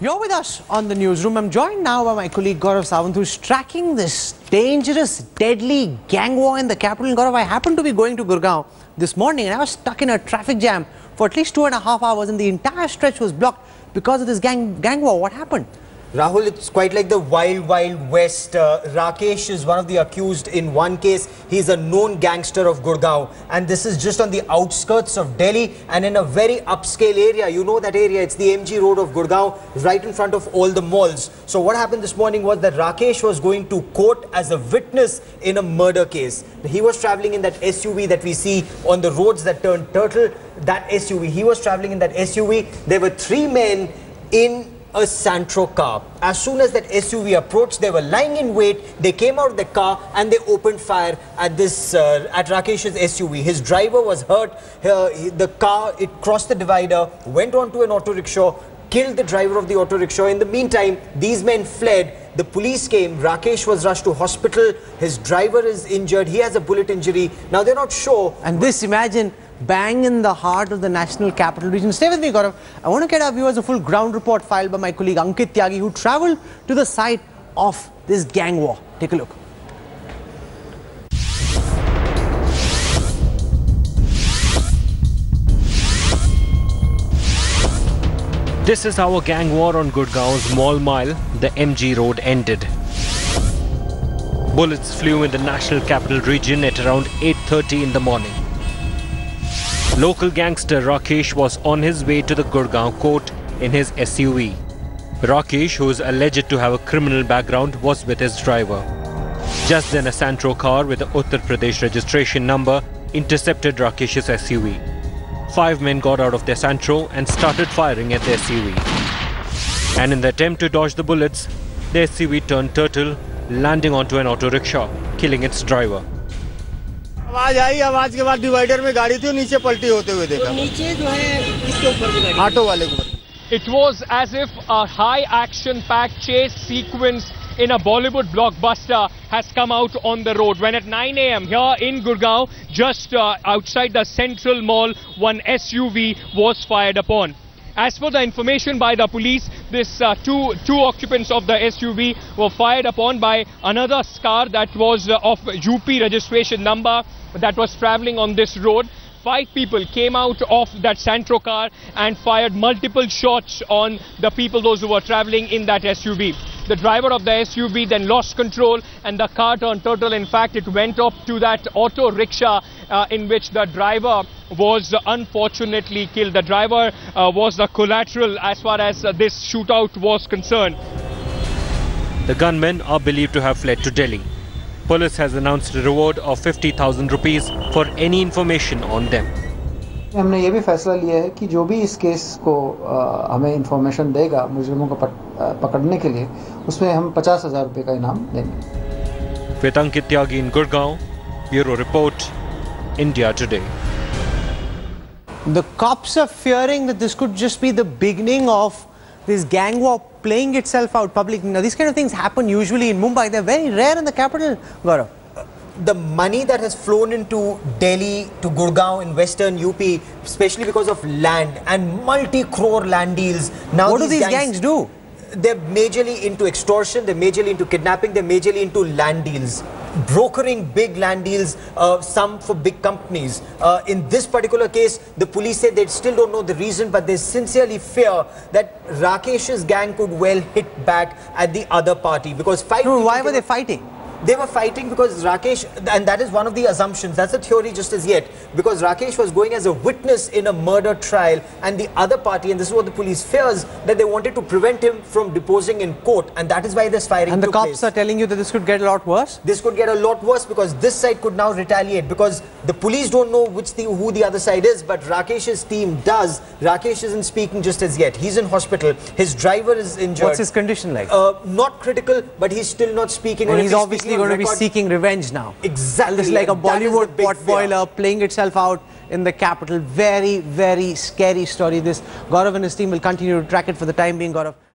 You're with us on the newsroom. I'm joined now by my colleague Gaurav Sawant, who's tracking this dangerous, deadly gang war in the capital. Gaurav, I happened to be going to Gurgaon this morning and I was stuck in a traffic jam for at least 2.5 hours and the entire stretch was blocked because of this gang war. What happened? Rahul, it's quite like the wild, wild west. Rakesh is one of the accused in one case. He's a known gangster of Gurgaon. And this is just on the outskirts of Delhi and in a very upscale area. You know that area. It's the MG Road of Gurgaon, right in front of all the malls. So what happened this morning was that Rakesh was going to court as a witness in a murder case. He was traveling in that SUV that we see on the roads that turn turtle. That SUV. He was traveling in that SUV. There were 3 men in a Santro car. As soon as that SUV approached, they were lying in wait. They came out of the car and they opened fire at at Rakesh's SUV. His driver was hurt. The car, it crossed the divider, went onto an auto rickshaw, killed the driver of the auto rickshaw. In the meantime, these men fled. The police came. Rakesh was rushed to hospital. His driver is injured. He has a bullet injury. Now they're not sure. And this, imagine, bang in the heart of the national capital region. Stay with me, Gaurav. I want to get our viewers a full ground report filed by my colleague Ankit Tyagi, who travelled to the site of this gang war. Take a look. This is how a gang war on Gurgaon's Mall Mile, the MG Road, ended. Bullets flew in the national capital region at around 8:30 in the morning. Local gangster Rakesh was on his way to the Gurgaon court in his SUV. Rakesh, who is alleged to have a criminal background, was with his driver. Just then, a Santro car with the Uttar Pradesh registration number intercepted Rakesh's SUV. 5 men got out of their Santro and started firing at the SUV. And in the attempt to dodge the bullets, the SUV turned turtle, landing onto an auto rickshaw, killing its driver. आवाज आई, आवाज के बाद divider में गाड़ी थी, नीचे पलटी होते हुए देखा। नीचे जो है किसके ऊपर की गाड़ी? ऑटो वाले के ऊपर। It was as if a high action-packed chase sequence in a Bollywood blockbuster has come out on the road. When at 9 a.m. here in Gurgaon, just outside the Central Mall, one SUV was fired upon. As per the information by the police, this two occupants of the SUV were fired upon by another car that was of UP registration number that was traveling on this road. 5 people came out of that Santro car and fired multiple shots on the people, those who were traveling in that SUV. The driver of the SUV then lost control and the car turned turtle. In fact, it went up to that auto rickshaw in which the driver was unfortunately killed. The driver was the collateral as far as this shootout was concerned. The gunmen are believed to have fled to Delhi. Police has announced a reward of 50,000 rupees for any information on them. हमने ये भी फैसला लिया है कि जो भी इस केस को हमें इंफॉर्मेशन देगा मुजरिमों को पकड़ने के लिए, उसमें हम 50,000 रुपए का इनाम देंगे। With Ankit Tyagi in Gurgaon, Bureau Report, India Today. The cops are fearing that this could just be the beginning of this gang war playing itself out publicly. Now, these kind of things happen usually in Mumbai. They're very rare in the capital, Gaurav. The money that has flown into Delhi to Gurgaon in western UP, especially because of land and multi-crore land deals. Now what do these gangs do? They're majorly into extortion, they're majorly into kidnapping, they're majorly into land deals. Brokering big land deals, some for big companies. In this particular case, the police say they still don't know the reason, but they sincerely fear that Rakesh's gang could well hit back at the other party. Because why were they fighting? They were fighting because Rakesh, and that is one of the assumptions, that's a theory just as yet, because Rakesh was going as a witness in a murder trial and the other party, and this is what the police fears, that they wanted to prevent him from deposing in court, and that is why this firing And the took cops place. are telling you that this could get a lot worse? This could get a lot worse because this side could now retaliate, because the police don't know who the other side is, but Rakesh's team does. Rakesh isn't speaking just as yet. He's in hospital. His driver is injured. What's his condition like? Not critical, but he's still not speaking. And he's obviously going to be seeking revenge now. Exactly. This is like a Bollywood potboiler playing itself out in the capital. Very, very scary story. This Gaurav and his team will continue to track it for the time being, Gaurav.